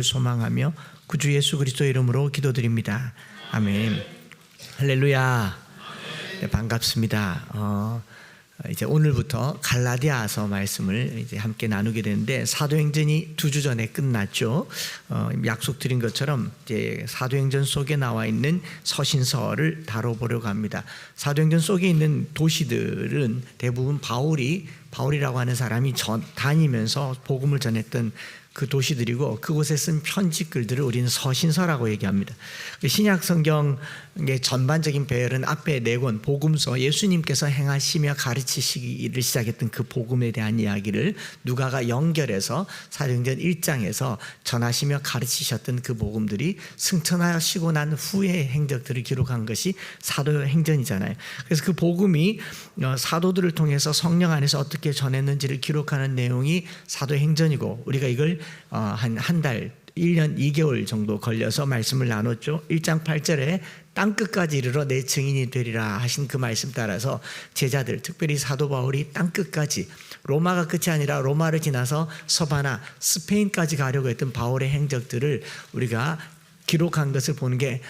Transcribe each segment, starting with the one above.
소망하며 구주 예수 그리스도 이름으로 기도드립니다. 아멘. 할렐루야. 네, 반갑습니다. 이제 오늘부터 갈라디아서 말씀을 이제 함께 나누게 되는데, 사도행전이 2주 전에 끝났죠. 약속드린 것처럼 이제 사도행전 속에 나와 있는 서신서를 다뤄보려고 합니다. 사도행전 속에 있는 도시들은 대부분 바울이라고 하는 사람이 다니면서 복음을 전했던 그 도시들이고, 그곳에 쓴 편지글들을 우리는 서신서라고 얘기합니다. 신약 성경의 전반적인 배열은 앞에 4권 복음서, 예수님께서 행하시며 가르치시기를 시작했던 그 복음에 대한 이야기를 누가가 연결해서 사도행전 1장에서 전하시며 가르치셨던 그 복음들이 승천하시고 난 후의 행적들을 기록한 것이 사도행전이잖아요. 그래서 그 복음이 사도들을 통해서 성령 안에서 어떻게 전했는지를 기록하는 내용이 사도행전이고, 우리가 이걸 한 달, 1년 2개월 정도 걸려서 말씀을 나눴죠. 1장 8절에 땅끝까지 이르러 내 증인이 되리라 하신 그 말씀 따라서 제자들, 특별히 사도 바울이 땅끝까지, 로마가 끝이 아니라 로마를 지나서 서바나, 스페인까지 가려고 했던 바울의 행적들을 우리가 기록한 것을 보는 게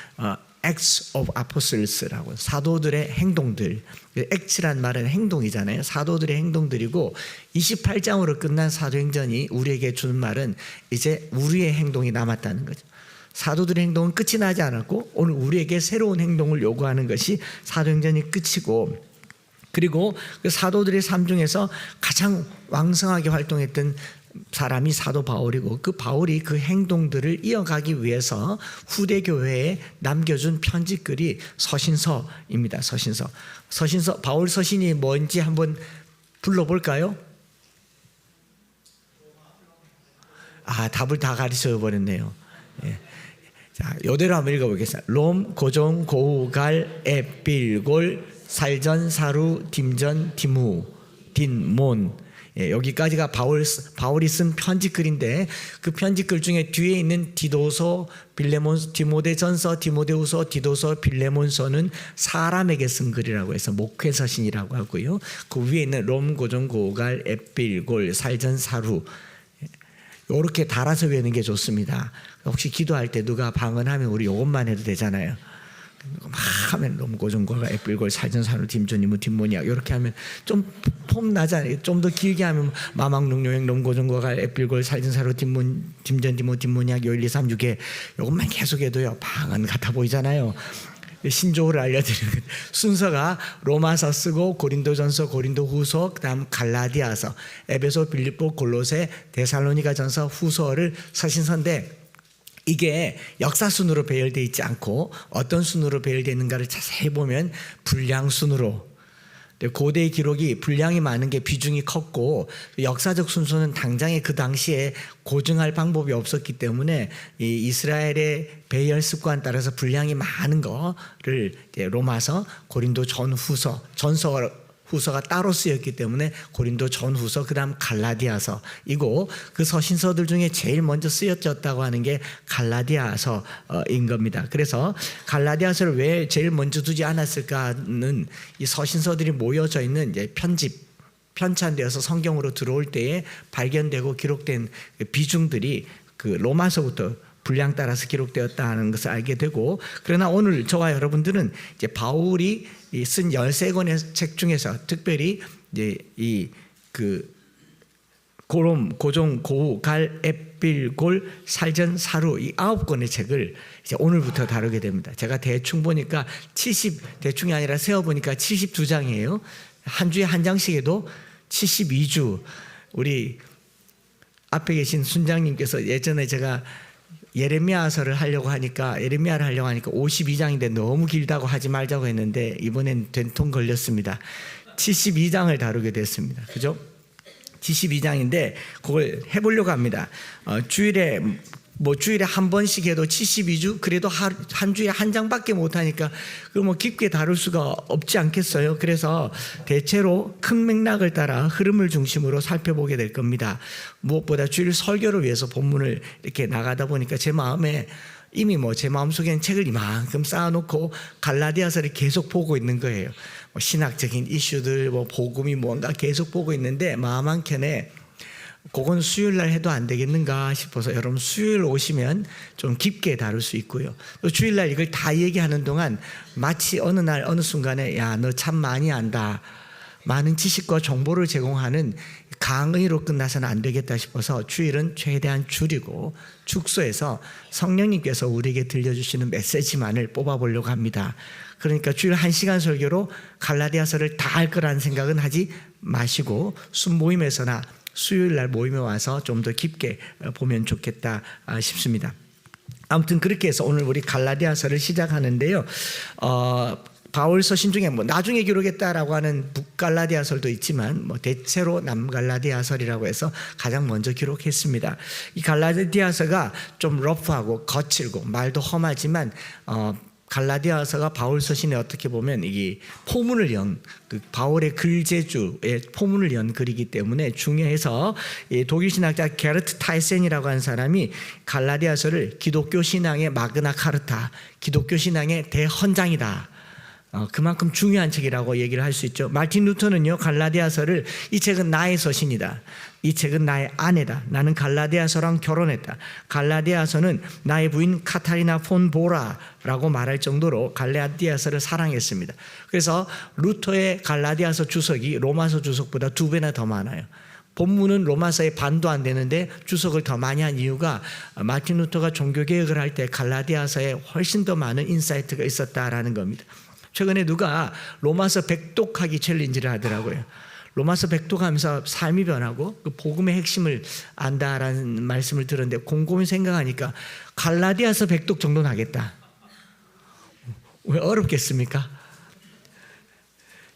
Acts of Apostles라고, 사도들의 행동들. Acts란 말은 행동이잖아요. 사도들의 행동들이고, 28장으로 끝난 사도행전이 우리에게 주는 말은 이제 우리의 행동이 남았다는 거죠. 사도들의 행동은 끝이 나지 않았고, 오늘 우리에게 새로운 행동을 요구하는 것이 사도행전이 끝이고, 그리고 그 사도들의 삶 중에서 가장 왕성하게 활동했던 사람이 사도 바울이고, 그 바울이 그 행동들을 이어가기 위해서 후대 교회에 남겨준 편지글이 서신서입니다. 서신서 바울 서신이 뭔지 한번 불러볼까요? 답을 다 가르쳐 버렸네요. 예. 자, 이대로 한번 읽어보겠습니다. 롬, 고종, 고우갈, 에필골, 살전, 사루, 딤전, 디무, 딘몬. 여기까지가 바울이 쓴 편지글인데, 그 편지글 중에 뒤에 있는 디도서, 빌레몬, 디모데전서, 디모데후서, 디도서, 빌레몬서는 사람에게 쓴 글이라고 해서 목회서신이라고 하고요. 그 위에 있는 롬, 고종, 고갈, 에필골, 살전, 사루, 이렇게 달아서 외우는 게 좋습니다. 혹시 기도할 때 누가 방언하면 우리 이것만 해도 되잖아요. 막 하면 롬, 고종, 고갈, 에필골, 살전, 사루, 딤전, 딘모니아, 이렇게 하면 좀 폼 나잖아요. 좀 더 길게 하면 마망농요행, 롬, 고종, 고갈, 에필골, 살전, 사루, 딤전, 딘모니아, 요 1, 2, 3, 6에 이것만 계속해도요 방언 같아 보이잖아요. 신조어를 알려드리는 순서가 로마서 쓰고, 고린도전서, 고린도후서, 그다음 갈라디아서, 에베소, 빌립보, 골로새, 데살로니가전서, 후서를 서신서인데, 이게 역사순으로 배열되어 있지 않고 어떤 순으로 배열되어 있는가를 자세히 보면 분량순으로, 고대의 기록이 분량이 많은 게 비중이 컸고, 역사적 순서는 당장에 그 당시에 고증할 방법이 없었기 때문에 이 이스라엘의 배열 습관 따라서 분량이 많은 거를 로마서, 고린도 전후서, 후서가 따로 쓰였기 때문에 고린도 전후서, 그 다음 갈라디아서이고, 그 서신서들 중에 제일 먼저 쓰여졌다고 하는 게 갈라디아서인 겁니다. 그래서 갈라디아서를 왜 제일 먼저 두지 않았을까는, 이 서신서들이 모여져 있는 이제 편찬되어서 성경으로 들어올 때에 발견되고 기록된 비중들이 그 로마서부터 분량 따라서 기록되었다는 것을 알게 되고, 그러나 오늘 저와 여러분들은 이제 바울이 쓴 13권의 책 중에서 특별히 이제 고롬, 고종, 고우, 갈, 에필골, 살전, 사루, 이 9권의 책을 이제 오늘부터 다루게 됩니다. 제가 대충 보니까 대충이 아니라 세어보니까 72장이에요. 한 주에 한 장씩 해도 72주. 우리 앞에 계신 순장님께서 예전에 제가 예레미야를 하려고 하니까 52장인데 너무 길다고 하지 말자고 했는데, 이번엔 된통 걸렸습니다. 72장을 다루게 됐습니다. 그죠? 72장인데 그걸 해보려고 합니다. 주일에 한 번씩 해도 72주, 그래도 한 주에 한 장밖에 못하니까 그걸 깊게 다룰 수가 없지 않겠어요? 그래서 대체로 큰 맥락을 따라 흐름을 중심으로 살펴보게 될 겁니다. 무엇보다 주일 설교를 위해서 본문을 이렇게 나가다 보니까 제 마음에 이미 제 마음속에는 책을 이만큼 쌓아놓고 갈라디아서를 계속 보고 있는 거예요. 신학적인 이슈들, 복음이 뭔가 계속 보고 있는데 마음 한켠에 그건 수요일 날 해도 안 되겠는가 싶어서 여러분 수요일 오시면 좀 깊게 다룰 수 있고요. 또 주일 날 이걸 다 얘기하는 동안 마치 어느 날 어느 순간에 야, 너 참 많이 안다. 많은 지식과 정보를 제공하는 강의로 끝나서는 안 되겠다 싶어서 주일은 최대한 줄이고 축소해서 성령님께서 우리에게 들려주시는 메시지만을 뽑아보려고 합니다. 그러니까 주일 1시간 설교로 갈라디아서를 다 할 거라는 생각은 하지 마시고 순모임에서나 수요일 날 모임에 와서 좀 더 깊게 보면 좋겠다 싶습니다. 아무튼 그렇게 해서 오늘 우리 갈라디아서를 시작하는데요. 바울 서신 중에 뭐 나중에 기록했다라고 하는 북갈라디아서도 있지만 뭐 대체로 남갈라디아서라고 해서 가장 먼저 기록했습니다. 이 갈라디아서가 좀 러프하고 거칠고 말도 험하지만 갈라디아서가 바울 서신에 어떻게 보면 이게 포문을 연 그 바울의 글재주의 포문을 연 글이기 때문에 중요해서 독일 신학자 게르트 타이센이라고 하는 사람이 갈라디아서를 기독교 신앙의 마그나 카르타, 기독교 신앙의 대헌장이다. 그만큼 중요한 책이라고 얘기를 할 수 있죠. 마틴 루터는요, 갈라디아서를 이 책은 나의 서신이다. 이 책은 나의 아내다. 나는 갈라디아서랑 결혼했다. 갈라디아서는 나의 부인 카타리나 폰 보라라고 말할 정도로 갈라디아서를 사랑했습니다. 그래서 루터의 갈라디아서 주석이 로마서 주석보다 2배나 더 많아요. 본문은 로마서의 반도 안 되는데 주석을 더 많이 한 이유가 마틴 루터가 종교개혁을 할 때 갈라디아서에 훨씬 더 많은 인사이트가 있었다라는 겁니다. 최근에 누가 로마서 백독하기 챌린지를 하더라고요. 로마서 백독하면서 삶이 변하고 그 복음의 핵심을 안다라는 말씀을 들었는데 곰곰이 생각하니까 갈라디아서 백독 정도는 하겠다. 왜 어렵겠습니까?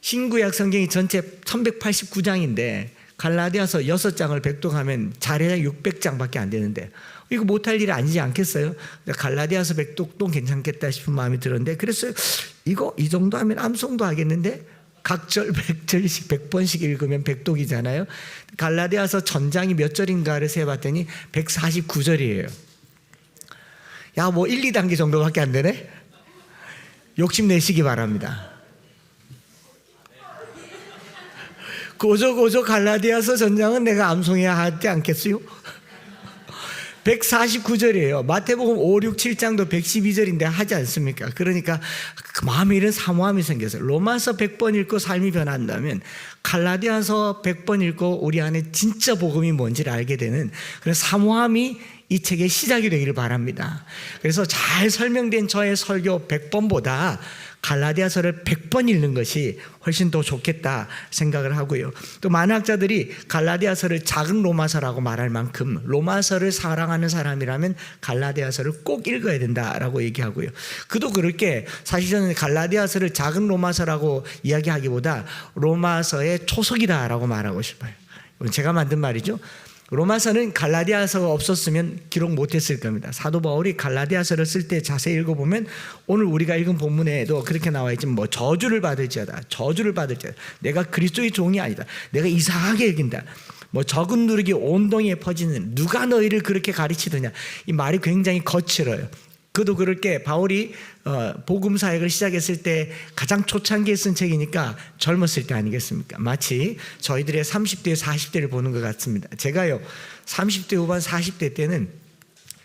신구약 성경이 전체 1189장인데 갈라디아서 6장을 백독하면 자례가 600장밖에 안 되는데 이거 못할 일이 아니지 않겠어요? 갈라디아서 백독도 괜찮겠다 싶은 마음이 들었는데 그래서 이거 이 정도 하면 암송도 하겠는데 각절 100절씩 100번씩 읽으면 백독이잖아요. 갈라디아서 전장이 몇 절인가를 세봤더니 149절이에요. 야, 뭐 1, 2단계 정도밖에 안 되네? 욕심내시기 바랍니다. 고조 갈라디아서 전장은 내가 암송해야 하지 않겠어요? 149절이에요. 마태복음 5, 6, 7장도 112절인데 하지 않습니까? 그러니까 그 마음에 이런 사모함이 생겨서 로마서 100번 읽고 삶이 변한다면 갈라디아서 100번 읽고 우리 안에 진짜 복음이 뭔지를 알게 되는 그런 사모함이 이 책의 시작이 되기를 바랍니다. 그래서 잘 설명된 저의 설교 100번보다 갈라디아서를 100번 읽는 것이 훨씬 더 좋겠다 생각을 하고요. 또 많은 학자들이 갈라디아서를 작은 로마서라고 말할 만큼 로마서를 사랑하는 사람이라면 갈라디아서를 꼭 읽어야 된다라고 얘기하고요. 그도 그렇게 사실 저는 갈라디아서를 작은 로마서라고 이야기하기보다 로마서의 초석이다라고 말하고 싶어요. 제가 만든 말이죠. 로마서는 갈라디아서가 없었으면 기록 못했을 겁니다. 사도 바울이 갈라디아서를 쓸 때 자세히 읽어보면 오늘 우리가 읽은 본문에도 그렇게 나와 있지만 뭐 저주를 받을지어다, 내가 그리스도의 종이 아니다, 내가 이상하게 여긴다, 뭐 적은 누룩이 온 동이에 퍼지는 누가 너희를 그렇게 가르치더냐. 이 말이 굉장히 거칠어요. 그도 그렇게 바울이 복음 사역을 시작했을 때 가장 초창기에 쓴 책이니까 젊었을 때 아니겠습니까? 마치 저희들의 30대, 40대를 보는 것 같습니다. 제가요 30대 후반 40대 때는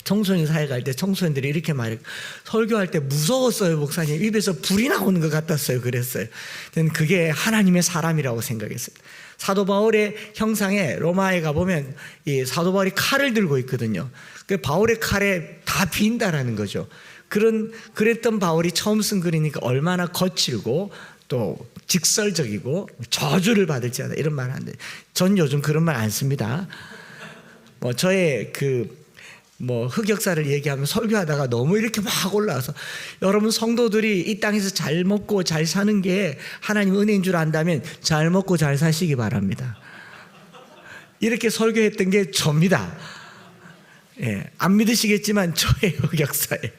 청소년 사역할 때 청소년들이 이렇게 말해요. 설교할 때 무서웠어요, 목사님. 입에서 불이 나오는 것 같았어요. 그랬어요. 저는 그게 하나님의 사람이라고 생각했습니다. 사도 바울의 형상에 로마에 가보면 이 사도 바울이 칼을 들고 있거든요. 그 바울의 칼에 다 비인다라는 거죠. 그랬던 바울이 처음 쓴 글이니까 얼마나 거칠고 또 직설적이고 저주를 받을지 않아 이런 말 하는데 전 요즘 그런 말 안 씁니다. 뭐 저의 흑역사를 얘기하면 설교하다가 너무 이렇게 막 올라와서 여러분 성도들이 이 땅에서 잘 먹고 잘 사는 게 하나님 은혜인 줄 안다면 잘 먹고 잘 사시기 바랍니다. 이렇게 설교했던 게 접니다. 예, 안 믿으시겠지만 저의 흑역사예요.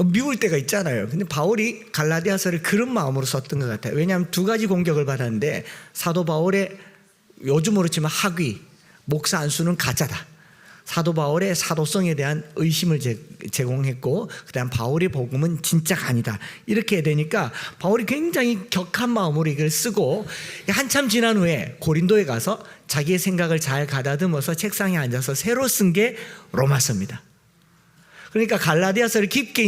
미울 때가 있잖아요. 근데 바울이 갈라디아서를 그런 마음으로 썼던 것 같아요. 왜냐하면 2가지 공격을 받았는데 사도 바울의 요즘으로 치면 학위, 목사 안수는 가짜다. 사도 바울의 사도성에 대한 의심을 제공했고, 그다음 바울의 복음은 진짜가 아니다. 이렇게 되니까 바울이 굉장히 격한 마음으로 이걸 쓰고 한참 지난 후에 고린도에 가서 자기의 생각을 잘 가다듬어서 책상에 앉아서 새로 쓴 게 로마서입니다. 그러니까 갈라디아서를 깊게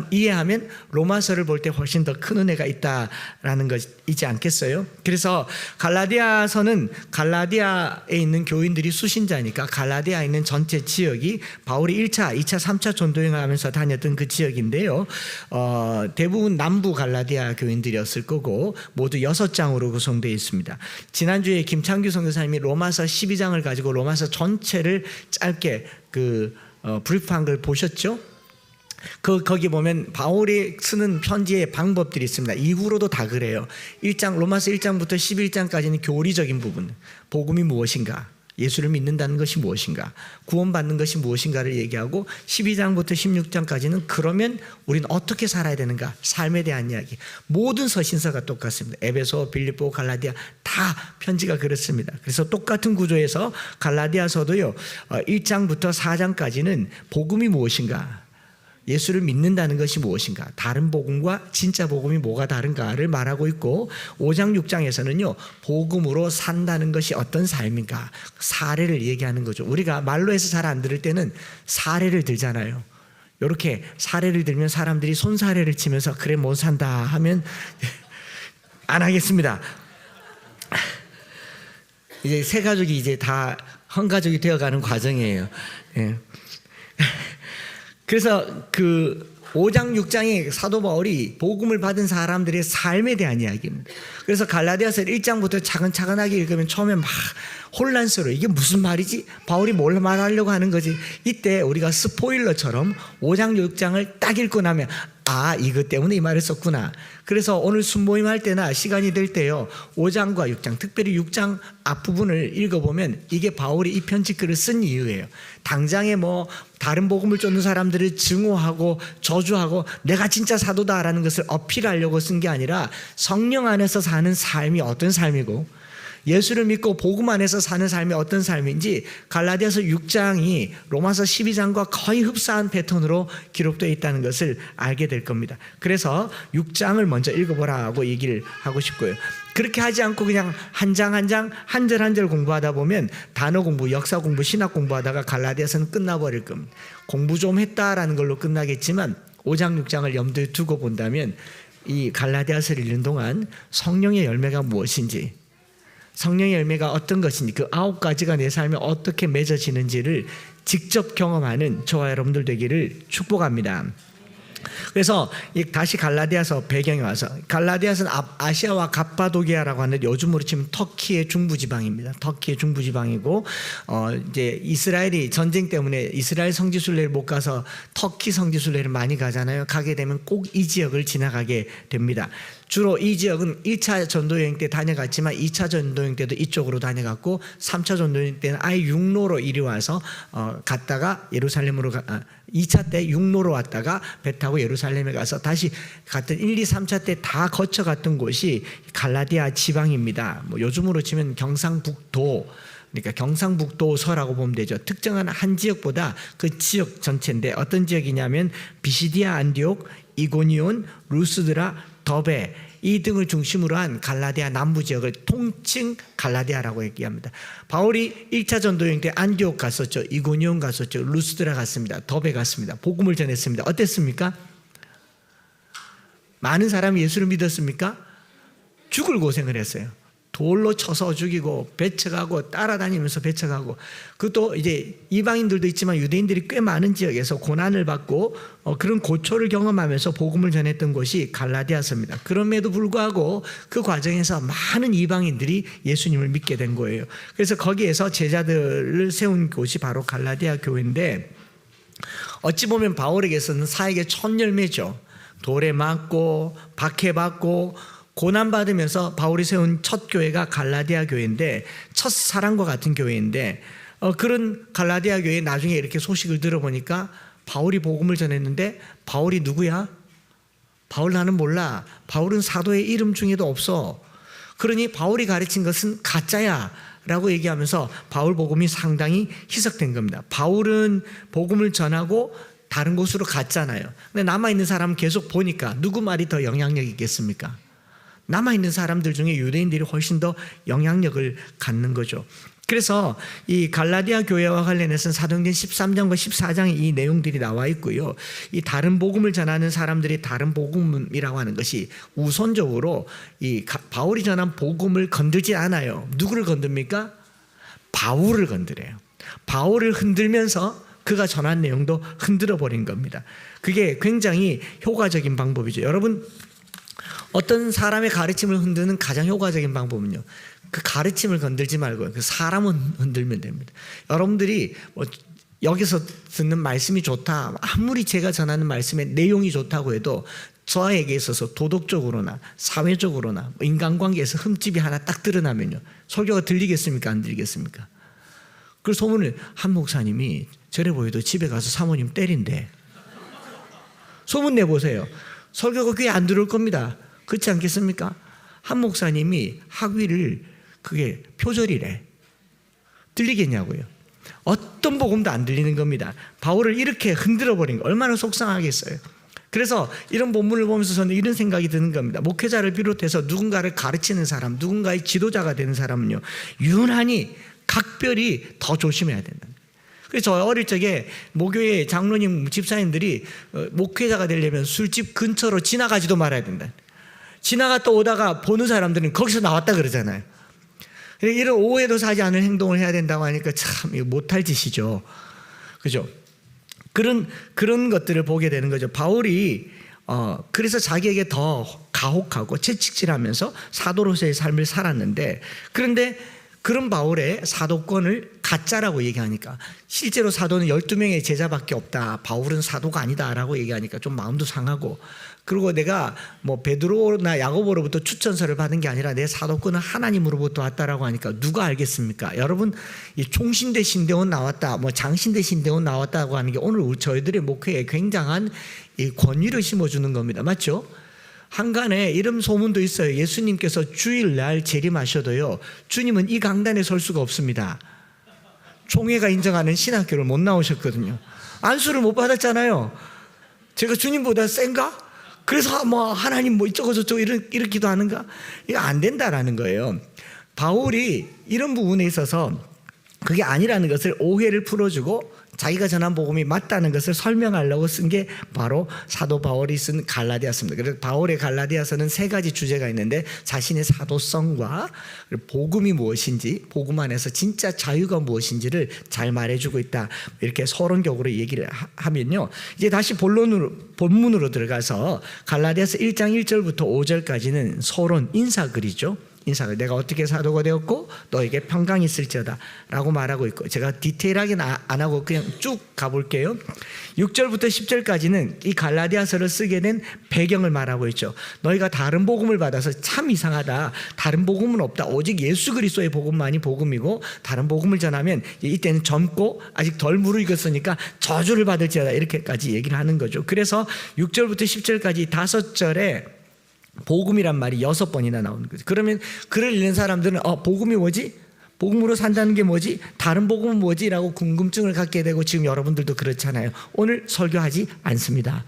이해하면 로마서를 볼 때 훨씬 더 큰 은혜가 있다라는 것이지 않겠어요? 그래서 갈라디아서는 갈라디아에 있는 교인들이 수신자니까 갈라디아에 있는 전체 지역이 바울이 1차, 2차, 3차 전도여행을 하면서 다녔던 그 지역인데요. 대부분 남부 갈라디아 교인들이었을 거고 모두 6장으로 구성되어 있습니다. 지난주에 김창규 선교사님이 로마서 12장을 가지고 로마서 전체를 짧게 브리프한 걸 보셨죠? 거기 보면 바울이 쓰는 편지의 방법들이 있습니다. 이후로도 다 그래요. 로마서 1장부터 11장까지는 교리적인 부분, 복음이 무엇인가, 예수를 믿는다는 것이 무엇인가, 구원받는 것이 무엇인가를 얘기하고 12장부터 16장까지는 그러면 우리는 어떻게 살아야 되는가, 삶에 대한 이야기. 모든 서신서가 똑같습니다. 에베소, 빌립보, 갈라디아 다 편지가 그렇습니다. 그래서 똑같은 구조에서 갈라디아서도요 1장부터 4장까지는 복음이 무엇인가, 예수를 믿는다는 것이 무엇인가, 다른 복음과 진짜 복음이 뭐가 다른가를 말하고 있고, 5장 6장에서는요 복음으로 산다는 것이 어떤 삶인가, 사례를 얘기하는 거죠. 우리가 말로 해서 잘 안 들을 때는 사례를 들잖아요. 이렇게 사례를 들면 사람들이 손사래를 치면서 그래 못 산다 하면 안 하겠습니다. 이제 새 가족이 이제 다 한 가족이 되어가는 과정이에요. 그래서 5장 6장의 사도 바울이 복음을 받은 사람들의 삶에 대한 이야기입니다. 그래서 갈라디아서 1장부터 차근차근하게 읽으면 처음에 막 혼란스러워. 이게 무슨 말이지? 바울이 뭘 말하려고 하는 거지? 이때 우리가 스포일러처럼 5장 6장을 딱 읽고 나면 이것 때문에 이 말을 썼구나. 그래서 오늘 순모임 할 때나 시간이 될 때요 5장과 6장, 특별히 6장 앞부분을 읽어보면 이게 바울이 이 편지글을 쓴 이유예요. 당장에 다른 복음을 쫓는 사람들을 증오하고 저주하고 내가 진짜 사도다라는 것을 어필하려고 쓴 게 아니라 성령 안에서 사는 삶이 어떤 삶이고 예수를 믿고 복음 안에서 사는 삶이 어떤 삶인지 갈라디아서 6장이 로마서 12장과 거의 흡사한 패턴으로 기록되어 있다는 것을 알게 될 겁니다. 그래서 6장을 먼저 읽어보라고 얘기를 하고 싶고요. 그렇게 하지 않고 그냥 한 장 한 장, 한 절 한 절 공부하다 보면 단어 공부, 역사 공부, 신학 공부하다가 갈라디아서는 끝나버릴 겁니다. 공부 좀 했다라는 걸로 끝나겠지만 5장 6장을 염두에 두고 본다면 이 갈라디아서를 읽는 동안 성령의 열매가 무엇인지, 성령의 열매가 어떤 것인지, 그 9가지가 내 삶에 어떻게 맺어지는지를 직접 경험하는 저와 여러분들 되기를 축복합니다. 그래서 다시 갈라디아서 배경에 와서, 갈라디아서는 아시아와 갑바도기아라고 하는 요즘으로 치면 터키의 중부지방입니다. 터키의 중부지방이고 이제 이스라엘이 전쟁 때문에 이스라엘 성지순례를 못 가서 터키 성지순례를 많이 가잖아요. 가게 되면 꼭 이 지역을 지나가게 됩니다. 주로 이 지역은 1차 전도여행 때 다녀갔지만 2차 전도여행 때도 이쪽으로 다녀갔고 3차 전도여행 때는 아예 육로로 이리 와서 갔다가 예루살렘으로 2차 때 육로로 왔다가 배 타고 예루살렘에 가서 다시 갔던 1, 2, 3차 때 다 거쳐갔던 곳이 갈라디아 지방입니다. 요즘으로 치면 경상북도, 그러니까 경상북도서라고 보면 되죠. 특정한 한 지역보다 그 지역 전체인데 어떤 지역이냐면 비시디아 안디옥, 이고니온, 루스드라, 더베 이 등을 중심으로 한 갈라디아 남부 지역을 통칭 갈라디아라고 얘기합니다. 바울이 1차 전도여행 때 안디옥 갔었죠. 이고니온 갔었죠. 루스드라 갔습니다. 더베 갔습니다. 복음을 전했습니다. 어땠습니까? 많은 사람이 예수를 믿었습니까? 죽을 고생을 했어요. 돌로 쳐서 죽이고 배척하고 따라다니면서 배척하고, 그것도 이제 이방인들도 있지만 유대인들이 꽤 많은 지역에서 고난을 받고 그런 고초를 경험하면서 복음을 전했던 곳이 갈라디아서입니다. 그럼에도 불구하고 그 과정에서 많은 이방인들이 예수님을 믿게 된 거예요. 그래서 거기에서 제자들을 세운 곳이 바로 갈라디아 교회인데, 어찌 보면 바울에게서는 사역의 첫 열매죠. 돌에 맞고 박해받고 고난받으면서 바울이 세운 첫 교회가 갈라디아 교회인데, 첫 사랑과 같은 교회인데, 그런 갈라디아 교회 나중에 이렇게 소식을 들어보니까 바울이 복음을 전했는데, 바울이 누구야? 바울 나는 몰라. 바울은 사도의 이름 중에도 없어. 그러니 바울이 가르친 것은 가짜야 라고 얘기하면서 바울 복음이 상당히 희석된 겁니다. 바울은 복음을 전하고 다른 곳으로 갔잖아요. 근데 남아있는 사람은 계속 보니까 누구 말이 더 영향력이 있겠습니까? 남아있는 사람들 중에 유대인들이 훨씬 더 영향력을 갖는 거죠. 그래서 이 갈라디아 교회와 관련해서는 사도행전 13장과 14장에 이 내용들이 나와 있고요. 이 다른 복음을 전하는 사람들이 다른 복음이라고 하는 것이 우선적으로 이 바울이 전한 복음을 건들지 않아요. 누구를 건듭니까? 바울을 건드려요. 바울을 흔들면서 그가 전한 내용도 흔들어 버린 겁니다. 그게 굉장히 효과적인 방법이죠. 여러분, 어떤 사람의 가르침을 흔드는 가장 효과적인 방법은요, 그 가르침을 건들지 말고 그 사람은 흔들면 됩니다. 여러분들이 여기서 듣는 말씀이 좋다, 아무리 제가 전하는 말씀의 내용이 좋다고 해도 저에게 있어서 도덕적으로나 사회적으로나 인간관계에서 흠집이 하나 딱 드러나면요, 설교가 들리겠습니까? 안 들리겠습니까? 그 소문을, 한 목사님이 저래 보여도 집에 가서 사모님 때린대. 소문 내보세요. 설교가 귀에 안 들어올 겁니다. 그렇지 않겠습니까? 한 목사님이 학위를 그게 표절이래. 들리겠냐고요. 어떤 복음도 안 들리는 겁니다. 바울을 이렇게 흔들어 버린 거 얼마나 속상하겠어요. 그래서 이런 본문을 보면서 저는 이런 생각이 드는 겁니다. 목회자를 비롯해서 누군가를 가르치는 사람, 누군가의 지도자가 되는 사람은요, 유난히 각별히 더 조심해야 된다. 그래서 저 어릴 적에 모교회 장로님, 집사님들이 목회자가 되려면 술집 근처로 지나가지도 말아야 된다. 지나갔다 오다가 보는 사람들은 거기서 나왔다 그러잖아요. 이런 오해도 사지 않을 행동을 해야 된다고 하니까 참 이거 못할 짓이죠. 그죠? 그런 것들을 보게 되는 거죠. 바울이 그래서 자기에게 더 가혹하고 채찍질하면서 사도로서의 삶을 살았는데, 그런데 그런 바울의 사도권을 가짜라고 얘기하니까, 실제로 사도는 12명의 제자밖에 없다, 바울은 사도가 아니다라고 얘기하니까 좀 마음도 상하고, 그리고 내가 뭐 베드로나 야고보로부터 추천서를 받은 게 아니라 내 사도권은 하나님으로부터 왔다라고 하니까 누가 알겠습니까? 여러분, 이 총신대 신대원 나왔다, 뭐 장신대 신대원 나왔다고 하는 게 오늘 저희들의 목회에 굉장한 이 권위를 심어주는 겁니다. 맞죠? 한간에 이런 소문도 있어요. 예수님께서 주일날 재림하셔도요, 주님은 이 강단에 설 수가 없습니다. 총회가 인정하는 신학교를 못 나오셨거든요. 안수를 못 받았잖아요. 제가 주님보다 센가? 그래서 뭐 하나님 뭐 이쪽어 저쪽어 이렇기도 하는가? 이거 안 된다라는 거예요. 바울이 이런 부분에 있어서 그게 아니라는 것을, 오해를 풀어주고 자기가 전한 복음이 맞다는 것을 설명하려고 쓴 게 바로 사도 바울이 쓴 갈라디아서입니다. 그래서 바울의 갈라디아서는 3가지 주제가 있는데, 자신의 사도성과 복음이 무엇인지, 복음 안에서 진짜 자유가 무엇인지를 잘 말해주고 있다, 이렇게 서론적으로 얘기를 하면요, 이제 다시 본문으로 들어가서 갈라디아서 1장 1절부터 5절까지는 서론, 인사글이죠. 인사를, 내가 어떻게 사도가 되었고 너에게 평강이 있을지어다 라고 말하고 있고, 제가 디테일하게는 안 하고 그냥 쭉 가볼게요. 6절부터 10절까지는 이 갈라디아서를 쓰게 된 배경을 말하고 있죠. 너희가 다른 복음을 받아서 참 이상하다, 다른 복음은 없다, 오직 예수 그리스도의 복음만이 복음이고, 다른 복음을 전하면 이때는 젊고 아직 덜 무르익었으니까 저주를 받을지어다, 이렇게까지 얘기를 하는 거죠. 그래서 6절부터 10절까지 5절에 복음이란 말이 6번이나 나오는 거죠. 그러면 글을 읽는 사람들은 복음이 뭐지? 복음으로 산다는 게 뭐지? 다른 복음은 뭐지? 라고 궁금증을 갖게 되고, 지금 여러분들도 그렇잖아요. 오늘 설교하지 않습니다.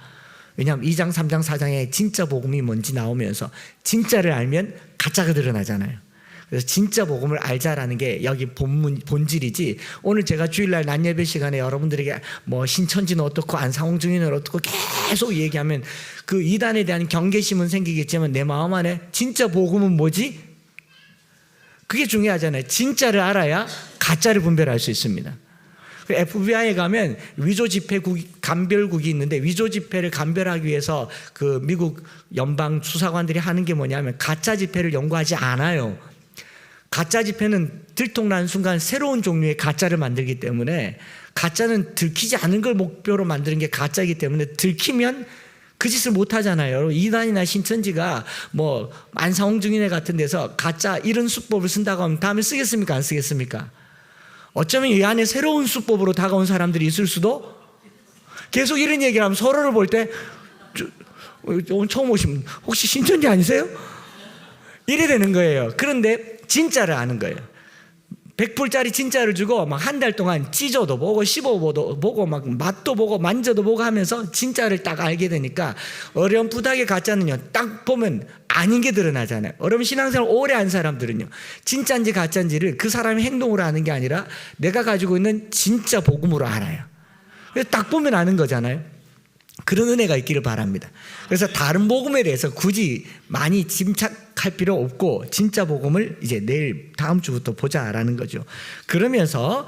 왜냐하면 2장, 3장, 4장에 진짜 복음이 뭔지 나오면서 진짜를 알면 가짜가 드러나잖아요. 그래서 진짜 복음을 알자라는 게 여기 본질이지, 오늘 제가 주일날 낮예배 시간에 여러분들에게 뭐 신천지는 어떻고 안상홍 증인은 어떻고 계속 얘기하면 그 이단에 대한 경계심은 생기겠지만 내 마음 안에 진짜 복음은 뭐지? 그게 중요하잖아요. 진짜를 알아야 가짜를 분별할 수 있습니다. FBI에 가면 위조 지폐 감별국이 있는데, 위조 지폐를 감별하기 위해서 그 미국 연방 수사관들이 하는 게 뭐냐면 가짜 지폐를 연구하지 않아요. 가짜 지폐는 들통나는 순간 새로운 종류의 가짜를 만들기 때문에, 가짜는 들키지 않은 걸 목표로 만드는 게 가짜이기 때문에 들키면 그 짓을 못 하잖아요. 이단이나 신천지가 뭐 안상홍 증인회 같은 데서 가짜 이런 수법을 쓴다고 하면 다음에 쓰겠습니까? 안 쓰겠습니까? 어쩌면 이 안에 새로운 수법으로 다가온 사람들이 있을 수도, 계속 이런 얘기를 하면 서로를 볼 때, 오늘 처음 오신 분 혹시 신천지 아니세요? 이래 되는 거예요. 그런데 진짜를 아는 거예요. 100불짜리 진짜를 주고 막 한 달 동안 찢어도 보고 씹어도 보고 막 맛도 보고 만져도 보고 하면서 진짜를 딱 알게 되니까 어렴풋하게 가짜는요 딱 보면 아닌 게 드러나잖아요. 여러분 신앙생활 오래 한 사람들은요 진짜인지 가짜인지를 그 사람의 행동으로 아는 게 아니라 내가 가지고 있는 진짜 복음으로 알아요. 그래서 딱 보면 아는 거잖아요. 그런 은혜가 있기를 바랍니다. 그래서 다른 복음에 대해서 굳이 많이 짐작할 필요 없고 진짜 복음을 이제 내일 다음 주부터 보자라는 거죠. 그러면서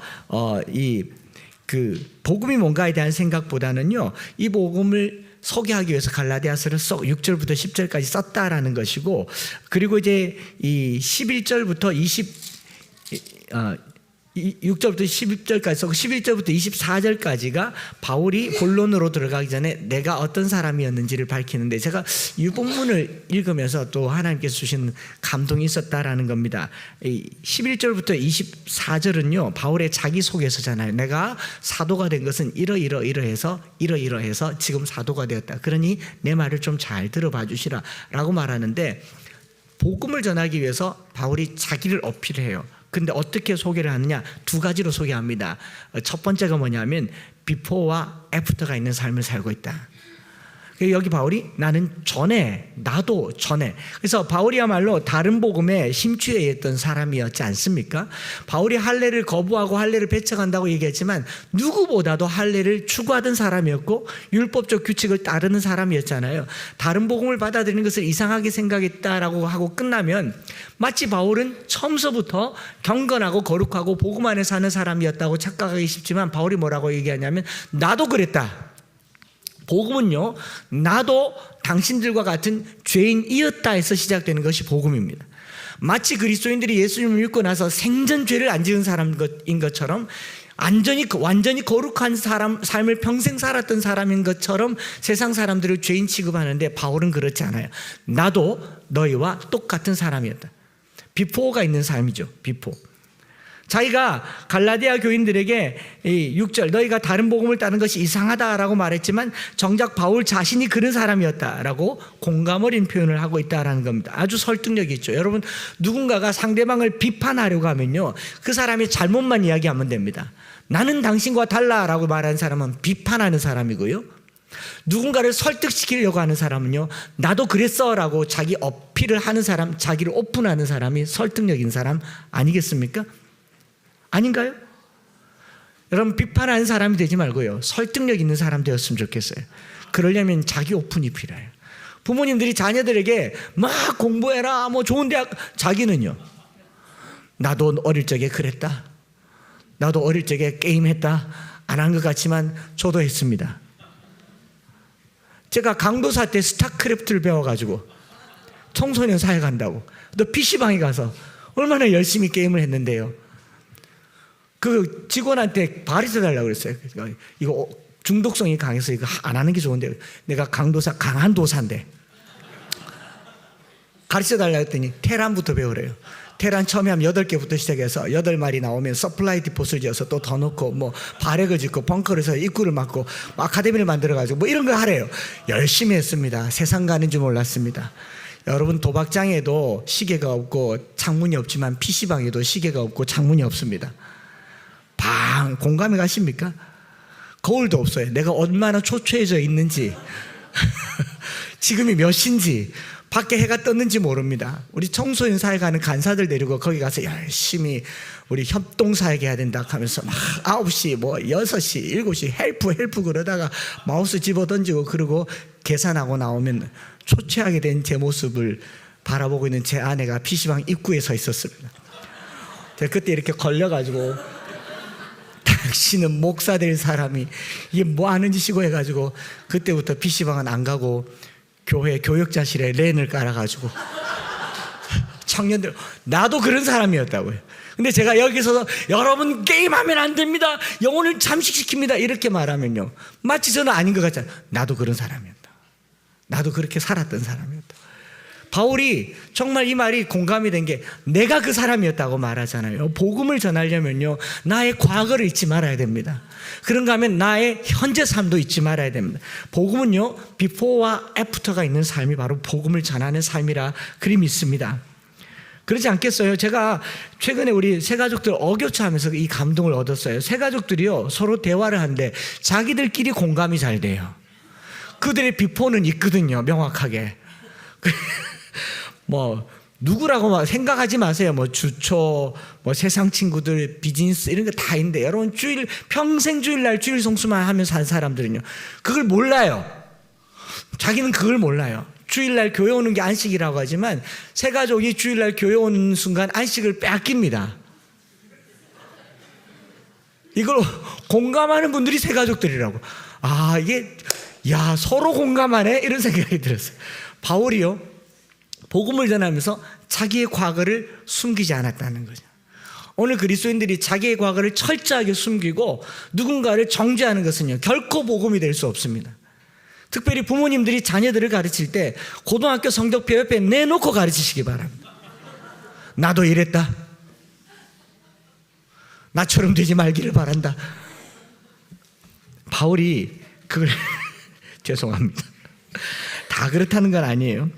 그 복음이 뭔가에 대한 생각보다는요 이 복음을 소개하기 위해서 갈라디아서를 6절부터 10절까지 썼다라는 것이고, 그리고 이제 이 11절부터 6절부터 11절까지 썼고 11절부터 24절까지가 바울이 본론으로 들어가기 전에 내가 어떤 사람이었는지를 밝히는데, 제가 이 본문을 읽으면서 또 하나님께서 주신 감동이 있었다라는 겁니다. 11절부터 24절은요 바울의 자기소개서잖아요. 내가 사도가 된 것은 이러이러해서 지금 사도가 되었다. 그러니 내 말을 좀 잘 들어봐 주시라 라고 말하는데, 복음을 전하기 위해서 바울이 자기를 어필해요. 근데 어떻게 소개를 하느냐? 두 가지로 소개합니다. 첫 번째가 뭐냐면 비포와 애프터가 있는 삶을 살고 있다. 여기 바울이 나도 전에. 그래서 바울이야말로 다른 복음에 심취해 있던 사람이었지 않습니까? 바울이 할례를 거부하고 할례를 배척한다고 얘기했지만 누구보다도 할례를 추구하던 사람이었고 율법적 규칙을 따르는 사람이었잖아요. 다른 복음을 받아들이는 것을 이상하게 생각했다라고 하고 끝나면 마치 바울은 처음서부터 경건하고 거룩하고 복음 안에 사는 사람이었다고 착각하기 쉽지만, 바울이 뭐라고 얘기하냐면 나도 그랬다. 복음은요 나도 당신들과 같은 죄인이었다 해서 시작되는 것이 복음입니다. 마치 그리스도인들이 예수님을 믿고 나서 생전 죄를 안 지은 사람인 것처럼 완전히 거룩한 삶을 평생 살았던 사람인 것처럼 세상 사람들을 죄인 취급하는데, 바울은 그렇지 않아요. 나도 너희와 똑같은 사람이었다. 비포가 있는 삶이죠. 비포. 자기가 갈라디아 교인들에게 6절 너희가 다른 복음을 따는 것이 이상하다라고 말했지만 정작 바울 자신이 그런 사람이었다라고 공감 어린 표현을 하고 있다라는 겁니다. 아주 설득력이 있죠. 여러분, 누군가가 상대방을 비판하려고 하면요 그 사람이 잘못만 이야기하면 됩니다. 나는 당신과 달라라고 말하는 사람은 비판하는 사람이고요, 누군가를 설득시키려고 하는 사람은요 나도 그랬어라고 자기 어필을 하는 사람, 자기를 오픈하는 사람이 설득력 있는 사람 아니겠습니까? 아닌가요? 여러분, 비판하는 사람이 되지 말고요 설득력 있는 사람 되었으면 좋겠어요. 그러려면 자기 오픈이 필요해요. 부모님들이 자녀들에게 막 공부해라, 뭐 좋은 대학, 자기는요 나도 어릴 적에 그랬다, 나도 어릴 적에 게임했다. 안 한 것 같지만 저도 했습니다. 제가 강도사 때 스타크래프트를 배워가지고 청소년 사회 간다고 또 PC방에 가서 얼마나 열심히 게임을 했는데요, 그 직원한테 가르쳐 달라고 그랬어요. 이거 중독성이 강해서 이거 안 하는 게 좋은데, 내가 강한 도사인데 가르쳐 달라고 했더니 테란부터 배우래요. 테란 처음에 하면 8개부터 시작해서 8마리 나오면 서플라이 디포스를 지어서 또 더 넣고 뭐 발핵을 짓고 벙커를 해서 입구를 막고 아카데미를 만들어가지고 뭐 이런 거 하래요. 열심히 했습니다. 세상 가는 줄 몰랐습니다. 여러분, 도박장에도 시계가 없고 창문이 없지만 PC방에도 시계가 없고 창문이 없습니다. 공감이 가십니까? 거울도 없어요. 내가 얼마나 초췌해져 있는지 지금이 몇 시인지 밖에 해가 떴는지 모릅니다. 우리 청소년 사회 가는 간사들 데리고 거기 가서 열심히 우리 협동사역 해야 된다 하면서 막 9시 뭐 6시 7시 헬프 그러다가 마우스 집어 던지고 그러고 계산하고 나오면 초췌하게 된 제 모습을 바라보고 있는 제 아내가 PC방 입구에 서 있었습니다. 제가 그때 이렇게 걸려가지고 당신은 목사 될 사람이 이게 뭐 하는 짓이고 해가지고 그때부터 PC방은 안 가고 교회 교역자실에 랜을 깔아가지고 청년들, 나도 그런 사람이었다고요. 근데 제가 여기서 여러분 게임하면 안 됩니다, 영혼을 잠식시킵니다 이렇게 말하면요 마치 저는 아닌 것 같잖아요. 나도 그런 사람이었다. 나도 그렇게 살았던 사람이었다. 바울이 정말 이 말이 공감이 된 게 내가 그 사람이었다고 말하잖아요. 복음을 전하려면요 나의 과거를 잊지 말아야 됩니다. 그런가 하면 나의 현재 삶도 잊지 말아야 됩니다. 복음은요 비포와 애프터가 있는 삶이 바로 복음을 전하는 삶이라 그리 믿습니다. 그렇지 않겠어요? 제가 최근에 우리 새가족들 어교차하면서 이 감동을 얻었어요. 새가족들이요 서로 대화를 하는데 자기들끼리 공감이 잘 돼요. 그들의 비포는 있거든요, 명확하게. 뭐 누구라고 막 생각하지 마세요. 뭐 주초, 뭐 세상 친구들, 비즈니스 이런 거 다 있는데 여러분 평생 주일날 주일 성수만 하면서 산 사람들은요 그걸 몰라요. 자기는 그걸 몰라요. 주일날 교회 오는 게 안식이라고 하지만 새가족이 주일날 교회 오는 순간 안식을 빼앗깁니다. 이걸 공감하는 분들이 새가족들이라고. 아, 이게 야 서로 공감하네 이런 생각이 들었어요. 바울이요 복음을 전하면서 자기의 과거를 숨기지 않았다는 거죠. 오늘 그리스도인들이 자기의 과거를 철저하게 숨기고 누군가를 정죄하는 것은요 결코 복음이 될 수 없습니다. 특별히 부모님들이 자녀들을 가르칠 때 고등학교 성적표 옆에 내놓고 가르치시기 바랍니다. 나도 이랬다. 나처럼 되지 말기를 바란다. 바울이 그걸 죄송합니다. 다 그렇다는 건 아니에요.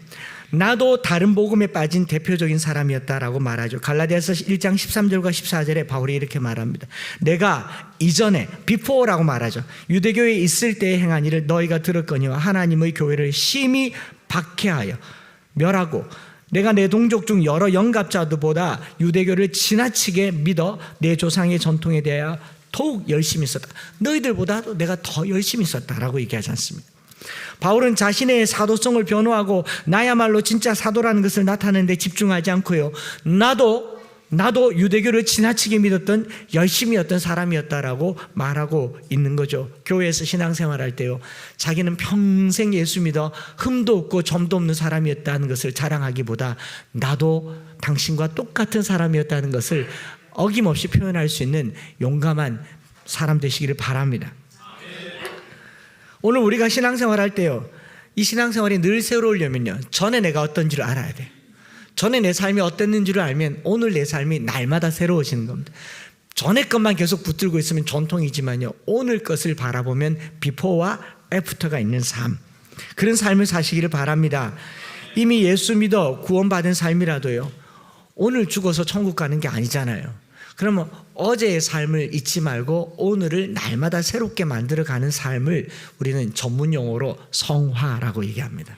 나도 다른 복음에 빠진 대표적인 사람이었다라고 말하죠. 갈라디아서 1장 13절과 14절에 바울이 이렇게 말합니다. 내가 이전에 before라고 말하죠. 유대교에 있을 때에 행한 일을 너희가 들었거니와 하나님의 교회를 심히 박해하여 멸하고 내가 내 동족 중 여러 영갑자들보다 유대교를 지나치게 믿어 내 조상의 전통에 대하여 더욱 열심히 있었다. 너희들보다도 내가 더 열심히 있었다라고 얘기하지 않습니다. 바울은 자신의 사도성을 변호하고 나야말로 진짜 사도라는 것을 나타내는 데 집중하지 않고요 나도 유대교를 지나치게 믿었던 열심히 였던 사람이었다라고 말하고 있는 거죠. 교회에서 신앙생활할 때요 자기는 평생 예수 믿어 흠도 없고 점도 없는 사람이었다는 것을 자랑하기보다 나도 당신과 똑같은 사람이었다는 것을 어김없이 표현할 수 있는 용감한 사람 되시기를 바랍니다. 오늘 우리가 신앙생활 할 때요 이 신앙생활이 늘 새로우려면요 전에 내가 어떤지를 알아야 돼요. 전에 내 삶이 어땠는지를 알면 오늘 내 삶이 날마다 새로워지는 겁니다. 전에 것만 계속 붙들고 있으면 전통이지만요 오늘 것을 바라보면 비포와 애프터가 있는 삶, 그런 삶을 사시기를 바랍니다. 이미 예수 믿어 구원받은 삶이라도요 오늘 죽어서 천국 가는 게 아니잖아요. 그러면 어제의 삶을 잊지 말고 오늘을 날마다 새롭게 만들어가는 삶을 우리는 전문 용어로 성화라고 얘기합니다.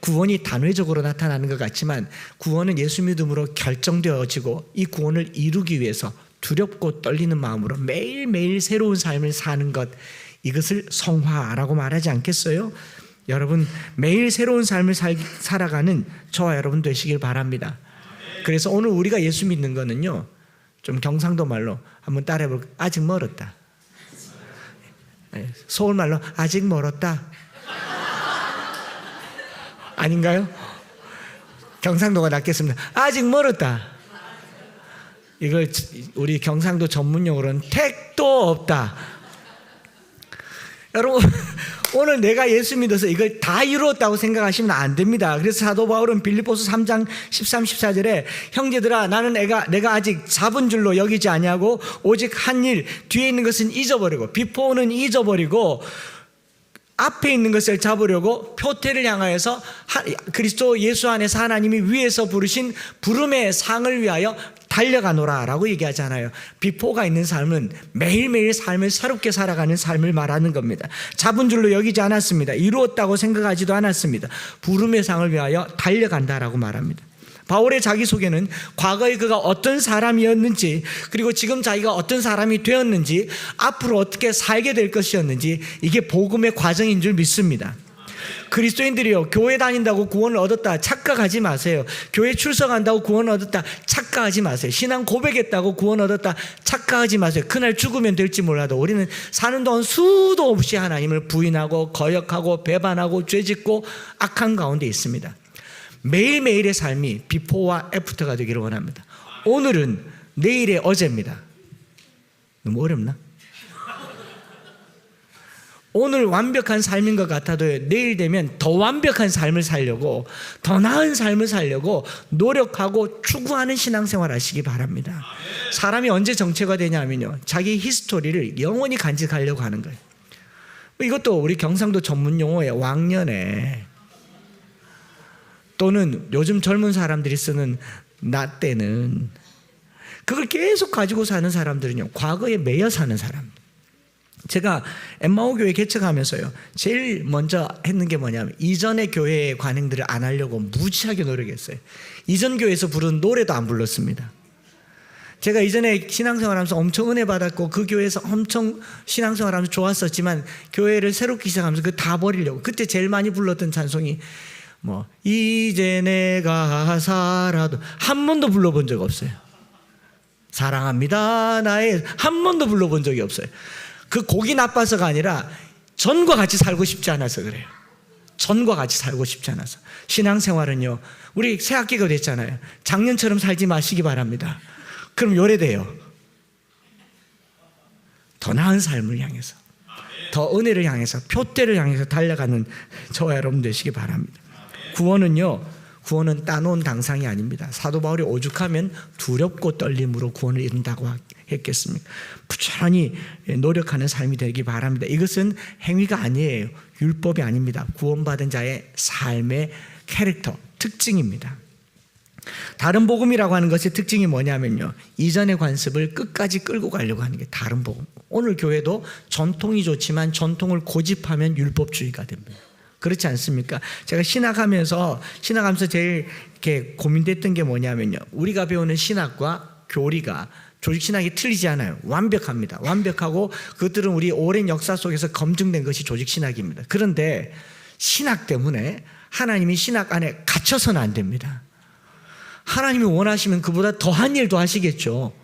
구원이 단회적으로 나타나는 것 같지만 구원은 예수 믿음으로 결정되어지고 이 구원을 이루기 위해서 두렵고 떨리는 마음으로 매일매일 새로운 삶을 사는 것, 이것을 성화라고 말하지 않겠어요? 여러분 매일 새로운 삶을 살아가는 저와 여러분 되시길 바랍니다. 그래서 오늘 우리가 예수 믿는 거는요 좀 경상도 말로 한번 따라해볼까요? 아직 멀었다. 서울 말로 아직 멀었다. 아닌가요? 경상도가 낫겠습니다. 아직 멀었다. 이걸 우리 경상도 전문용어로는 택도 없다. 여러분 오늘 내가 예수 믿어서 이걸 다 이루었다고 생각하시면 안 됩니다. 그래서 사도 바울은 빌립보서 3장 13, 14절에 형제들아 나는 내가 아직 잡은 줄로 여기지 아니하고 오직 한 일 뒤에 있는 것은 잊어버리고 비포는 잊어버리고 앞에 있는 것을 잡으려고 표태를 향하여서 그리스도 예수 안에서 하나님이 위에서 부르신 부름의 상을 위하여 달려가노라 라고 얘기하잖아요. 비포가 있는 삶은 매일매일 삶을 새롭게 살아가는 삶을 말하는 겁니다. 잡은 줄로 여기지 않았습니다. 이루었다고 생각하지도 않았습니다. 부름의 상을 위하여 달려간다라고 말합니다. 바울의 자기소개는 과거에 그가 어떤 사람이었는지 그리고 지금 자기가 어떤 사람이 되었는지 앞으로 어떻게 살게 될 것이었는지 이게 복음의 과정인 줄 믿습니다. 그리스도인들이요 교회 다닌다고 구원을 얻었다 착각하지 마세요. 교회 출석한다고 구원을 얻었다 착각하지 마세요. 신앙 고백했다고 구원 얻었다 착각하지 마세요. 그날 죽으면 될지 몰라도 우리는 사는 동안 수도 없이 하나님을 부인하고 거역하고 배반하고 죄짓고 악한 가운데 있습니다. 매일매일의 삶이 비포와 애프터가 되기를 원합니다. 오늘은 내일의 어제입니다. 너무 어렵나? 오늘 완벽한 삶인 것 같아도 내일 되면 더 완벽한 삶을 살려고 더 나은 삶을 살려고 노력하고 추구하는 신앙생활 하시기 바랍니다. 사람이 언제 정체가 되냐면요 자기 히스토리를 영원히 간직하려고 하는 거예요. 이것도 우리 경상도 전문 용어의 왕년에 또는 요즘 젊은 사람들이 쓰는 나 때는. 그걸 계속 가지고 사는 사람들은요, 과거에 매여 사는 사람. 제가 엠마오 교회 개척하면서요, 제일 먼저 했는 게 뭐냐면 이전의 교회의 관행들을 안 하려고 무지하게 노력했어요. 이전 교회에서 부른 노래도 안 불렀습니다. 제가 이전에 신앙생활하면서 엄청 은혜 받았고 그 교회에서 엄청 신앙생활하면서 좋았었지만 교회를 새롭게 시작하면서 그거 다 버리려고, 그때 제일 많이 불렀던 찬송이 뭐 이제 내가 살아도, 한 번도 불러본 적 없어요. 사랑합니다 나의, 한 번도 불러본 적이 없어요. 그 곡이 나빠서가 아니라 전과 같이 살고 싶지 않아서 그래요. 전과 같이 살고 싶지 않아서. 신앙생활은요, 우리 새 학기가 됐잖아요. 작년처럼 살지 마시기 바랍니다. 그럼 요래돼요. 더 나은 삶을 향해서, 더 은혜를 향해서, 표대를 향해서 달려가는 저와 여러분 되시기 바랍니다. 구원은 따놓은 당상이 아닙니다. 사도 바울이 오죽하면 두렵고 떨림으로 구원을 이룬다고 했겠습니까? 부지런히 노력하는 삶이 되기 바랍니다. 이것은 행위가 아니에요. 율법이 아닙니다. 구원받은 자의 삶의 캐릭터, 특징입니다. 다른 복음이라고 하는 것의 특징이 뭐냐면요, 이전의 관습을 끝까지 끌고 가려고 하는 게 다른 복음. 오늘 교회도 전통이 좋지만 전통을 고집하면 율법주의가 됩니다. 그렇지 않습니까? 제가 신학하면서 제일 이렇게 고민됐던 게 뭐냐면요, 우리가 배우는 신학과 교리가 조직 신학이 틀리지 않아요. 완벽합니다. 완벽하고 그것들은 우리 오랜 역사 속에서 검증된 것이 조직 신학입니다. 그런데 신학 때문에 하나님이 신학 안에 갇혀서는 안 됩니다. 하나님이 원하시면 그보다 더한 일도 하시겠죠.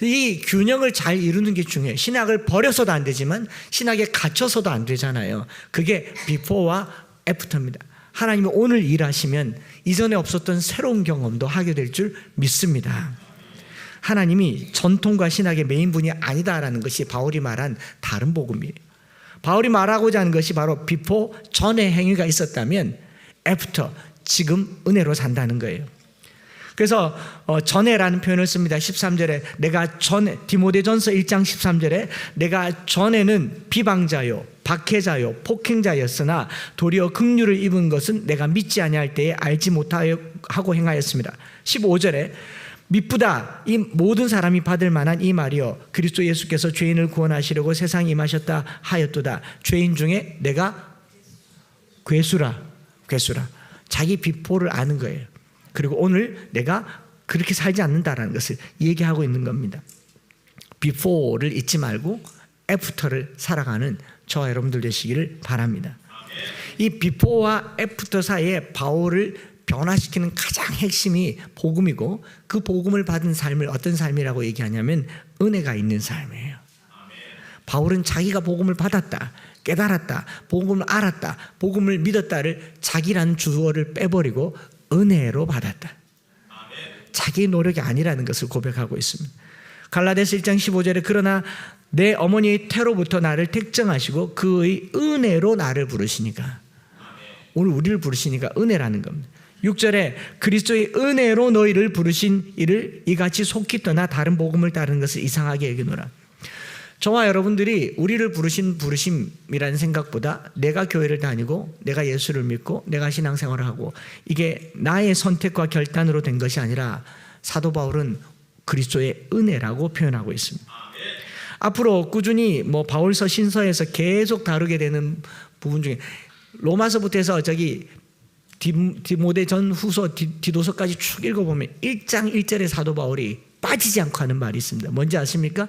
이 균형을 잘 이루는 게 중요해요. 신학을 버려서도 안 되지만 신학에 갇혀서도 안 되잖아요. 그게 비포와 애프터입니다. 하나님이 오늘 일하시면 이전에 없었던 새로운 경험도 하게 될 줄 믿습니다. 하나님이 전통과 신학의 메인분이 아니다라는 것이 바울이 말한 다른 복음이에요. 바울이 말하고자 하는 것이 바로 비포, 전에 행위가 있었다면 애프터, 지금 은혜로 산다는 거예요. 그래서 전에라는 표현을 씁니다. 13절에 내가 전에, 디모데전서 1장 13절에 내가 전에는 비방자요 박해자요 폭행자였으나 도리어 긍휼을 입은 것은 내가 믿지 아니할 때에 알지 못하고 행하였습니다. 15절에 미쁘다 이 모든 사람이 받을 만한 이 말이여 그리스도 예수께서 죄인을 구원하시려고 세상에 임하셨다 하였도다. 죄인 중에 내가 괴수라. 자기 비포를 아는 거예요. 그리고 오늘 내가 그렇게 살지 않는다라는 것을 얘기하고 있는 겁니다. before를 잊지 말고 after를 살아가는 저와 여러분들 되시기를 바랍니다. 이 before와 after 사이에 바울을 변화시키는 가장 핵심이 복음이고, 그 복음을 받은 삶을 어떤 삶이라고 얘기하냐면 은혜가 있는 삶이에요. 바울은 자기가 복음을 받았다, 깨달았다, 복음을 알았다, 복음을 믿었다를 자기라는 주어를 빼버리고 은혜로 받았다. 자기의 노력이 아니라는 것을 고백하고 있습니다. 갈라디아서 1장 15절에 그러나 내 어머니의 태로부터 나를 택정하시고 그의 은혜로 나를 부르시니까, 오늘 우리를 부르시니까 은혜라는 겁니다. 6절에 그리스도의 은혜로 너희를 부르신 이를 이같이 속히 떠나 다른 복음을 따르는 것을 이상하게 여기노라. 저와 여러분들이 우리를 부르신 부르심이라는 생각보다 내가 교회를 다니고 내가 예수를 믿고 내가 신앙생활을 하고 이게 나의 선택과 결단으로 된 것이 아니라 사도 바울은 그리스도의 은혜라고 표현하고 있습니다. 앞으로 꾸준히 바울서 신서에서 계속 다루게 되는 부분 중에 로마서부터 해서 디모데 전 후서 디도서까지 쭉 읽어보면 1장 1절에 사도 바울이 빠지지 않고 하는 말이 있습니다. 뭔지 아십니까?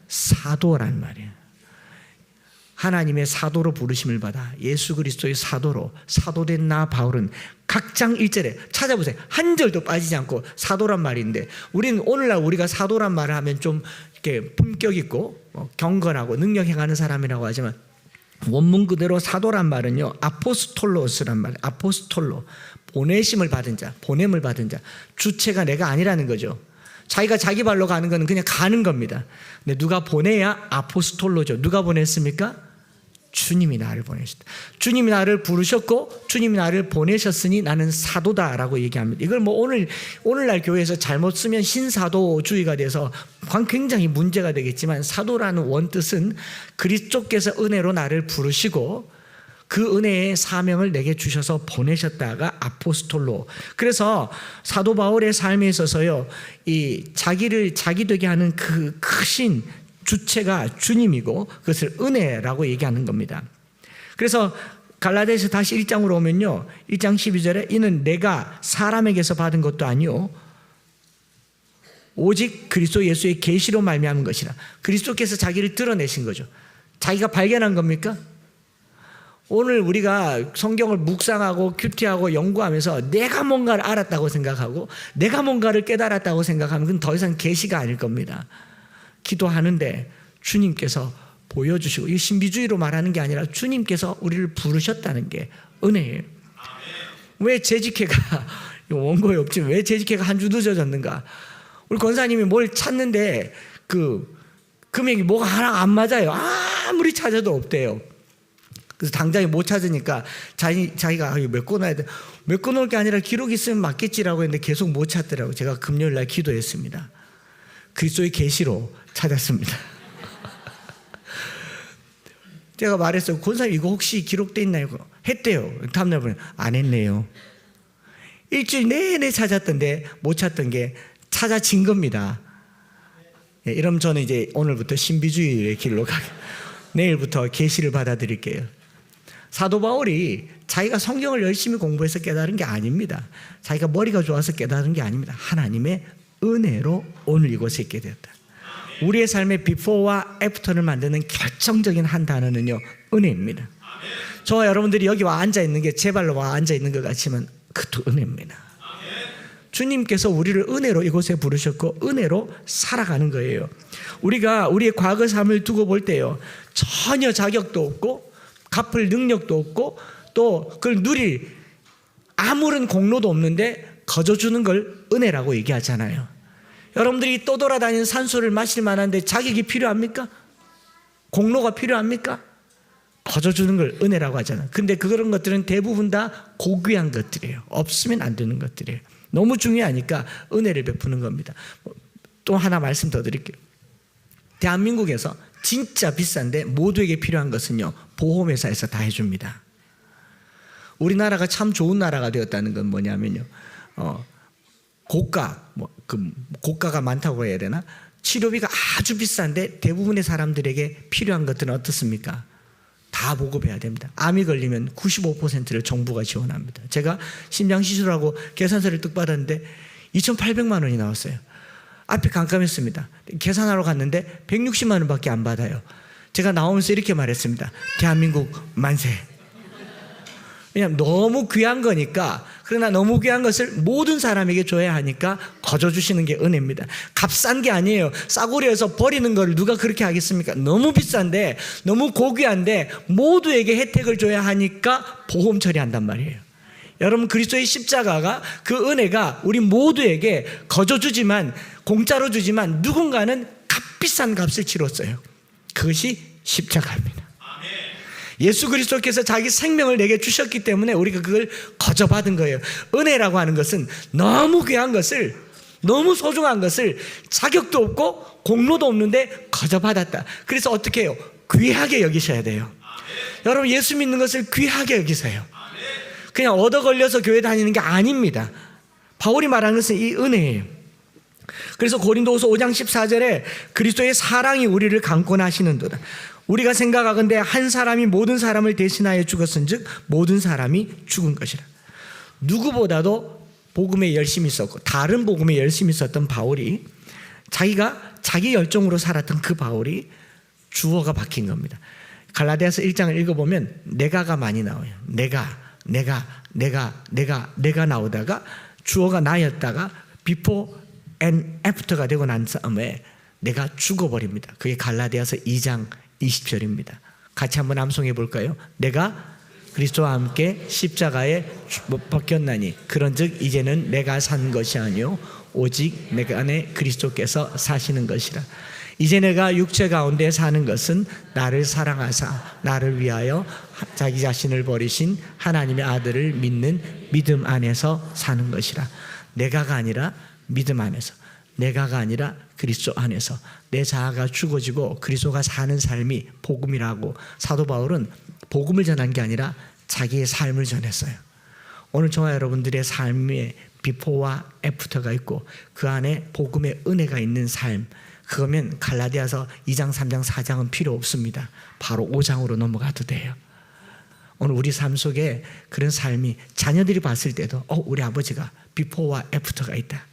사도란 말이에요. 하나님의 사도로 부르심을 받아 예수 그리스도의 사도로 사도된 나 바울은 각 장 1절에 찾아보세요. 한 절도 빠지지 않고 사도란 말인데, 우리는 오늘날 우리가 사도란 말을 하면 좀 이렇게 품격 있고 경건하고 능력 행하는 사람이라고 하지만 원문 그대로 사도란 말은요, 아포스톨로스란 말이에요. 아포스톨로, 보내심을 받은 자, 보냄을 받은 자. 주체가 내가 아니라는 거죠. 자기가 자기 발로 가는 거는 그냥 가는 겁니다. 근데 누가 보내야 아포스톨로죠. 누가 보냈습니까? 주님이 나를 보내셨다. 주님이 나를 부르셨고 주님이 나를 보내셨으니 나는 사도다라고 얘기합니다. 이걸 오늘날 교회에서 잘못 쓰면 신사도주의가 돼서 굉장히 문제가 되겠지만, 사도라는 원뜻은 그리스도께서 은혜로 나를 부르시고 그 은혜의 사명을 내게 주셔서 보내셨다가 아포스톨로. 그래서 사도 바울의 삶에 있어서요, 이 자기를 자기 되게 하는 그 크신 주체가 주님이고 그것을 은혜라고 얘기하는 겁니다. 그래서 갈라디아서 다시 1장으로 오면요, 1장 12절에 이는 내가 사람에게서 받은 것도 아니요 오직 그리스도 예수의 계시로 말미암은 것이라. 그리스도께서 자기를 드러내신 거죠. 자기가 발견한 겁니까? 오늘 우리가 성경을 묵상하고 큐티하고 연구하면서 내가 뭔가를 알았다고 생각하고 내가 뭔가를 깨달았다고 생각하면 그건 더 이상 계시가 아닐 겁니다. 기도하는데 주님께서 보여주시고, 이 신비주의로 말하는 게 아니라 주님께서 우리를 부르셨다는 게 은혜예요. 왜 재직회가 원고에 없지만 왜 재직회가 한 주 늦어졌는가? 우리 권사님이 뭘 찾는데 그 금액이 뭐가 하나 안 맞아요. 아무리 찾아도 없대요. 그래서 당장에 못 찾으니까 자기가 메꿔놔야 돼. 메꿔놓을 게 아니라 기록이 있으면 맞겠지라고 했는데 계속 못 찾더라고요. 제가 금요일 날 기도했습니다. 그리스도의 계시로 찾았습니다. 제가 말했어요. 권사님 이거 혹시 기록돼 있나요? 했대요. 다음날 보면 안 했네요. 일주일 내내 찾았던데 못 찾던 게 찾아진 겁니다. 예, 이러면 저는 이제 오늘부터 신비주의의 길로 내일부터 계시를 받아들일게요. 사도 바울이 자기가 성경을 열심히 공부해서 깨달은 게 아닙니다. 자기가 머리가 좋아서 깨달은 게 아닙니다. 하나님의 은혜로 오늘 이곳에 있게 되었다. 우리의 삶의 비포와 애프터를 만드는 결정적인 한 단어는요, 은혜입니다. 저와 여러분들이 여기 와 앉아 있는 게 제 발로 와 앉아 있는 것 같지만 그것도 은혜입니다. 주님께서 우리를 은혜로 이곳에 부르셨고 은혜로 살아가는 거예요. 우리가 우리의 과거 삶을 두고 볼 때요, 전혀 자격도 없고 갚을 능력도 없고 또 그걸 누릴 아무런 공로도 없는데 거저 주는 걸 은혜라고 얘기하잖아요. 여러분들이 떠돌아다니는 산소를 마실 만한데 자격이 필요합니까? 공로가 필요합니까? 거저 주는 걸 은혜라고 하잖아요. 근데 그런 것들은 대부분 다 고귀한 것들이에요. 없으면 안 되는 것들이에요. 너무 중요하니까 은혜를 베푸는 겁니다. 또 하나 말씀 더 드릴게요. 대한민국에서 진짜 비싼데 모두에게 필요한 것은요, 보험회사에서 다 해줍니다. 우리나라가 참 좋은 나라가 되었다는 건 뭐냐면요, 고가가 많다고 해야 되나? 치료비가 아주 비싼데 대부분의 사람들에게 필요한 것들은 어떻습니까? 다 보급해야 됩니다. 암이 걸리면 95%를 정부가 지원합니다. 제가 심장시술하고 계산서를 뚝 받았는데 2,800만 원이 나왔어요. 앞에 깜깜했습니다. 계산하러 갔는데 160만 원밖에 안 받아요. 제가 나오면서 이렇게 말했습니다. 대한민국 만세. 왜냐하면 너무 귀한 거니까. 그러나 너무 귀한 것을 모든 사람에게 줘야 하니까 거저 주시는 게 은혜입니다. 값싼 게 아니에요. 싸구려에서 버리는 걸 누가 그렇게 하겠습니까? 너무 비싼데 너무 고귀한데 모두에게 혜택을 줘야 하니까 보험 처리한단 말이에요. 여러분, 그리스도의 십자가가, 그 은혜가 우리 모두에게 거저 주지만, 공짜로 주지만 누군가는 값비싼 값을 치렀어요. 그것이 십자가입니다. 예수 그리스도께서 자기 생명을 내게 주셨기 때문에 우리가 그걸 거저 받은 거예요. 은혜라고 하는 것은 너무 귀한 것을, 너무 소중한 것을 자격도 없고 공로도 없는데 거저 받았다. 그래서 어떻게 해요? 귀하게 여기셔야 돼요. 여러분, 예수 믿는 것을 귀하게 여기세요. 그냥 얻어 걸려서 교회 다니는 게 아닙니다. 바울이 말하는 것은 이 은혜예요. 그래서 고린도후서 5장 14절에 그리스도의 사랑이 우리를 강권하시는도다. 우리가 생각하건대 한 사람이 모든 사람을 대신하여 죽었은즉 모든 사람이 죽은 것이라. 누구보다도 복음에 열심히 있었고 다른 복음에 열심히 있었던 바울이, 자기가 자기 열정으로 살았던 그 바울이 주어가 바뀐 겁니다. 갈라디아서 1장을 읽어보면 내가가 많이 나와요. 내가 나오다가 주어가 나였다가 before and after가 되고 난 다음에 내가 죽어버립니다. 그게 갈라디아서 2장 20절입니다. 같이 한번 암송해 볼까요? 내가 그리스도와 함께 십자가에 못 박혔나니 그런즉 이제는 내가 산 것이 아니요 오직 내 안에 그리스도께서 사시는 것이라. 이제 내가 육체 가운데 사는 것은 나를 사랑하사 나를 위하여 자기 자신을 버리신 하나님의 아들을 믿는 믿음 안에서 사는 것이라. 내가가 아니라 믿음 안에서. 내가가 아니라 그리스도 안에서 내 자아가 죽어지고 그리스도가 사는 삶이 복음이라고 사도 바울은 복음을 전한 게 아니라 자기의 삶을 전했어요. 오늘 저와 여러분들의 삶에 비포와 애프터가 있고 그 안에 복음의 은혜가 있는 삶, 그거면 갈라디아서 2장, 3장, 4장은 필요 없습니다. 바로 5장으로 넘어가도 돼요. 오늘 우리 삶 속에 그런 삶이 자녀들이 봤을 때도 우리 아버지가 비포와 애프터가 있다.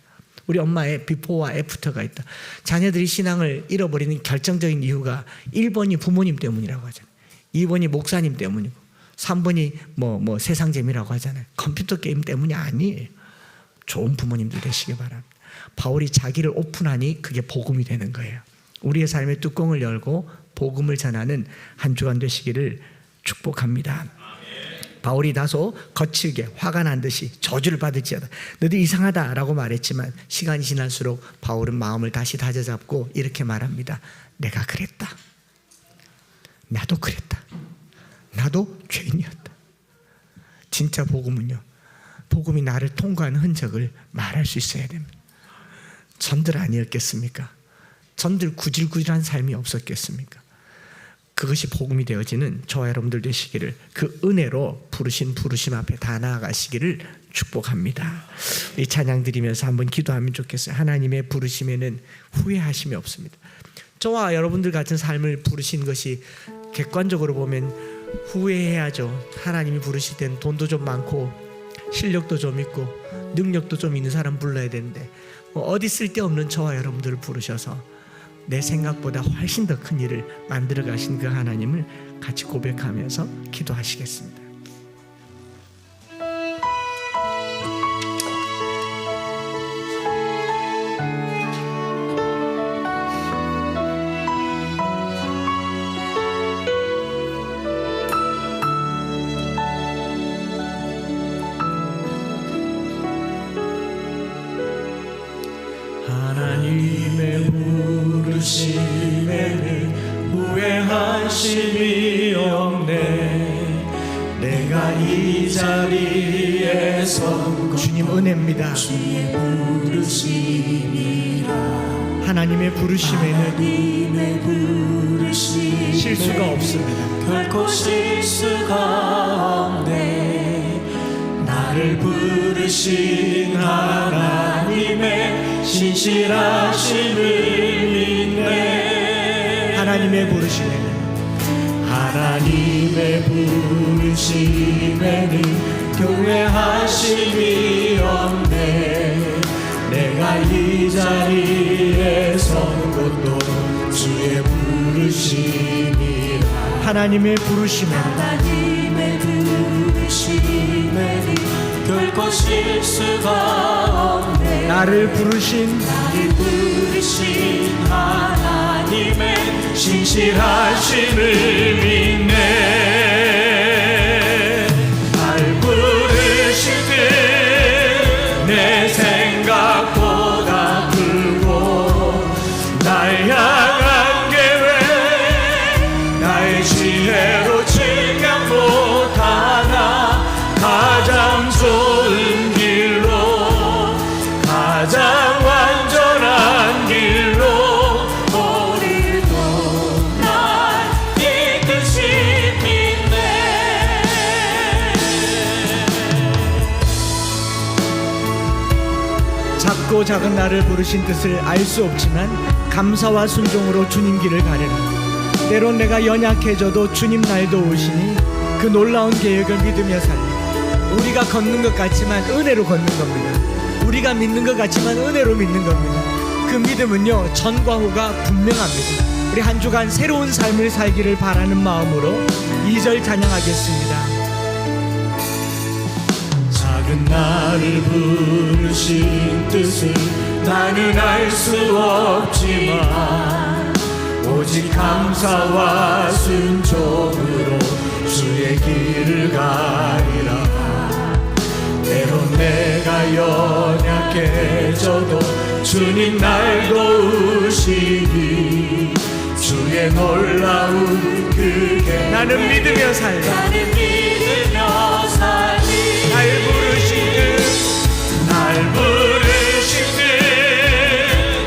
우리 엄마의 비포와 애프터가 있다. 자녀들이 신앙을 잃어버리는 결정적인 이유가 1번이 부모님 때문이라고 하잖아요. 2번이 목사님 때문이고 3번이 뭐 세상 재미라고 하잖아요. 컴퓨터 게임 때문이 아니에요. 좋은 부모님들 되시기 바랍니다. 바울이 자기를 오픈하니 그게 복음이 되는 거예요. 우리의 삶의 뚜껑을 열고 복음을 전하는 한 주간 되시기를 축복합니다. 바울이 다소 거칠게 화가 난 듯이 저주를 받을지어다 너희들 이상하다라고 말했지만 시간이 지날수록 바울은 마음을 다시 다져잡고 이렇게 말합니다. 내가 그랬다. 나도 그랬다. 나도 죄인이었다. 진짜 복음은요, 복음이 나를 통과한 흔적을 말할 수 있어야 됩니다. 전들 아니었겠습니까? 전들 구질구질한 삶이 없었겠습니까? 그것이 복음이 되어지는 저와 여러분들 되시기를, 그 은혜로 부르신 부르심 앞에 다 나아가시기를 축복합니다. 이 찬양 드리면서 한번 기도하면 좋겠어요. 하나님의 부르심에는 후회하심이 없습니다. 저와 여러분들 같은 삶을 부르신 것이 객관적으로 보면 후회해야죠. 하나님이 부르실 때는 돈도 좀 많고 실력도 좀 있고 능력도 좀 있는 사람 불러야 되는데 어디 쓸데없는 저와 여러분들을 부르셔서 내 생각보다 훨씬 더 큰 일을 만들어 가신 그 하나님을 같이 고백하면서 기도하시겠습니다. 하나님의 부르심에는 후회하심이 없네. 내가 이 자리에 선 주님 은혜입니다. 주의 부르심이라. 하나님의 부르심에는 실수가 없습니다. 결코 실수가 없네. 나를 부르신 하나님의 신실하심을 믿네. 하나님의 부르심에는 교회하심이 없네. 내가 이 자리에 선 것도 주의 부르심이라. 하나님의 부르심에는 결코 실수가 없네. 나를 부르신 하나님의 신실하심을 믿네. 날 부르실 때 내 생각보다 크고 날 향한 계획 나의 지혜로 측량 못하나 가장 좋은 길로, 가장 완전한 길로 오늘도 날 이끄시 믿네. 작고 작은 나를 부르신 뜻을 알 수 없지만 감사와 순종으로 주님 길을 가려라. 때론 내가 연약해져도 주님 날 도우시니 그 놀라운 계획을 믿으며 살리. 우리가 걷는 것 같지만 은혜로 걷는 겁니다. 우리가 믿는 것 같지만 은혜로 믿는 겁니다. 그 믿음은요, 전과 후가 분명합니다. 우리 한 주간 새로운 삶을 살기를 바라는 마음으로 2절 찬양하겠습니다. 작은 나를 부르신 뜻을 나는 알 수 없지만 오직 감사와 순종으로 주의 길을 가리라. 때론 내가 연약해져도 주님 날 도우시니 주의 놀라운 그 계획 나는 믿으며 살리. 날 부르신 듯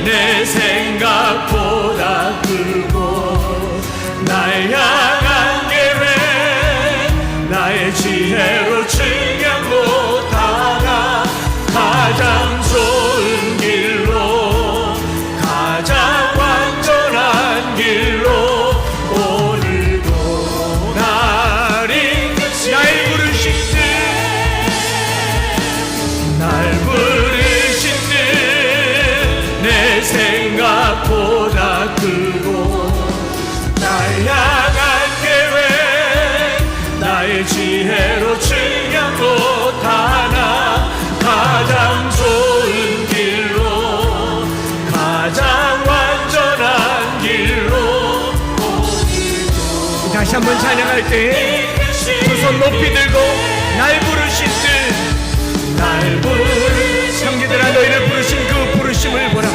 내 지혜로 증명 못하나 가장 좋은 길로 가장 완전한 길로 다시 한번 찬양할 때 두 손 높이 들고 날 부르신 날 부르신 형제들아 너희를 부르신 그 부르심을 보라.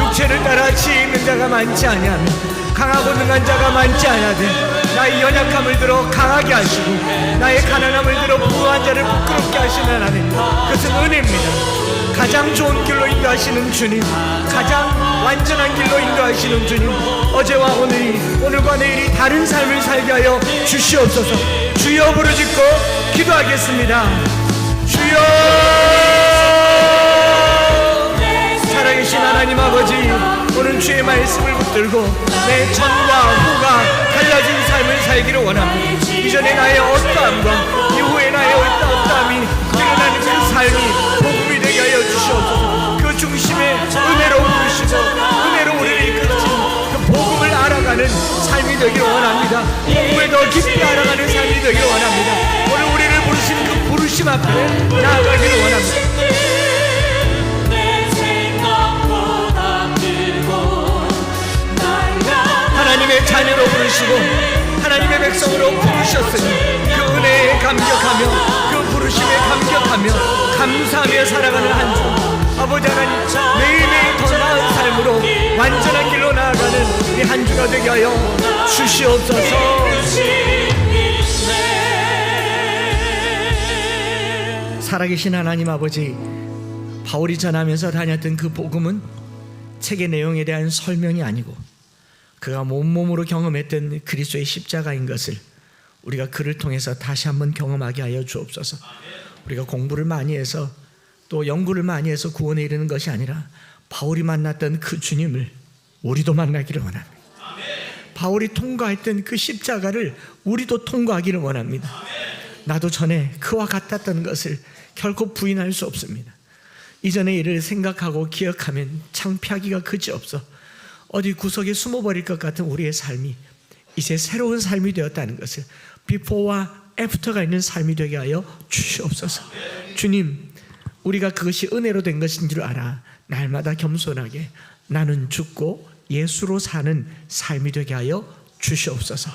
육체를 따라 지혜 있는 자가 많지 아니하며 강하고 능한 자가 많지 아니하되 나의 연약함을 들어 강하게 하시고 나의 가난함을 들어 부유한 자를 부끄럽게 하시는 하나님, 그것은 은혜입니다. 가장 좋은 길로 인도하시는 주님, 가장 완전한 길로 인도하시는 주님, 어제와 오늘과 내일이 다른 삶을 살게 하여 주시옵소서. 주여 부르짖고 기도하겠습니다. 주여, 살아계신 하나님 아버지, 오늘 주의 말씀을 붙들고 내 전과 후가 달라진 삶을 살기를 원합니다. 이전에 나의 어떠함과 이후에 나의 어떠함이 드러나는 그 삶이 복음이 되게 하여 주시옵소서. 그 중심에 은혜로 부르시고 은혜로 우리를 이끄신 그 복음을 알아가는 삶이 되기를 원합니다. 복음을 더 깊이 알아가는 삶이 되기를 원합니다. 오늘 우리를 부르신 그 부르심 앞에 나아가기를 원합니다. 하나님의 자녀로 부르시고 하나님의 백성으로 부르셨으니 그 은혜에 감격하며 그 부르심에 감격하며 감사하며 살아가는 한 주, 아버지 하나님, 매일매일 더 나은 삶으로 완전한 길로 나아가는 이 한 주가 되게 하여 주시옵소서. 살아계신 하나님 아버지, 바울이 전하면서 다녔던 그 복음은 책의 내용에 대한 설명이 아니고 그가 몸으로 경험했던 그리스도의 십자가인 것을 우리가 그를 통해서 다시 한번 경험하게 하여 주옵소서. 우리가 공부를 많이 해서 또 연구를 많이 해서 구원에 이르는 것이 아니라 바울이 만났던 그 주님을 우리도 만나기를 원합니다. 바울이 통과했던 그 십자가를 우리도 통과하기를 원합니다. 나도 전에 그와 같았던 것을 결코 부인할 수 없습니다. 이전의 일을 생각하고 기억하면 창피하기가 그지없어 어디 구석에 숨어버릴 것 같은 우리의 삶이 이제 새로운 삶이 되었다는 것을, 비포와 애프터가 있는 삶이 되게 하여 주시옵소서. 주님, 우리가 그것이 은혜로 된 것인 줄 알아 날마다 겸손하게 나는 죽고 예수로 사는 삶이 되게 하여 주시옵소서.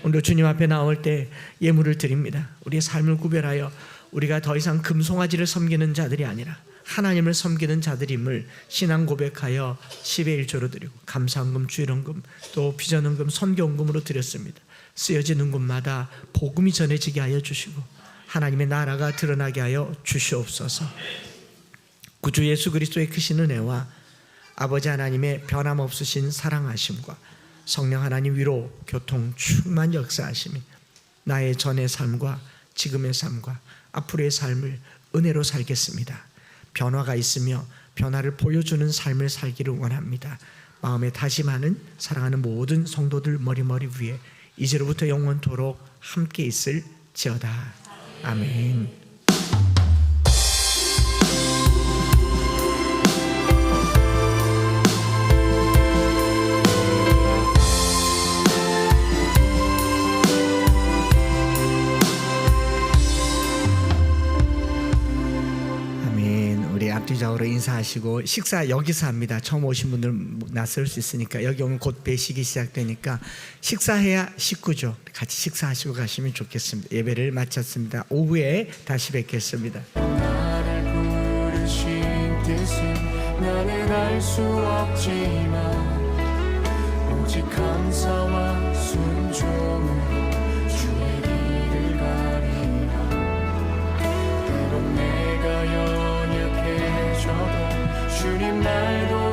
오늘 주님 앞에 나올 때 예물을 드립니다. 우리의 삶을 구별하여 우리가 더 이상 금송아지를 섬기는 자들이 아니라 하나님을 섬기는 자들임을 신앙 고백하여 10의 1조로 드리고 감사헌금, 주일헌금, 또 비전헌금, 선교헌금으로 드렸습니다. 쓰여지는 곳마다 복음이 전해지게 하여 주시고 하나님의 나라가 드러나게 하여 주시옵소서. 구주 예수 그리스도의 크신 은혜와 아버지 하나님의 변함없으신 사랑하심과 성령 하나님 위로 교통 충만 역사하심이 나의 전의 삶과 지금의 삶과 앞으로의 삶을 은혜로 살겠습니다. 변화가 있으며 변화를 보여주는 삶을 살기를 원합니다. 마음에 다짐하는 사랑하는 모든 성도들 머리 위에 이제로부터 영원토록 함께 있을지어다. 아멘. 앞뒤적으로 인사하시고 식사 여기서 합니다. 처음 오신 분들 낯설 수 있으니까 여기 오면 곧 배식이 시작되니까 식사해야 식구죠. 같이 식사하시고 가시면 좋겠습니다. 예배를 마쳤습니다. 오후에 다시 뵙겠습니다. 나를 부르신 뜻은 나는 알 수 없지만 오직 감사와 순종으로 주의 길을 가리라. 때론 내가 주님 날도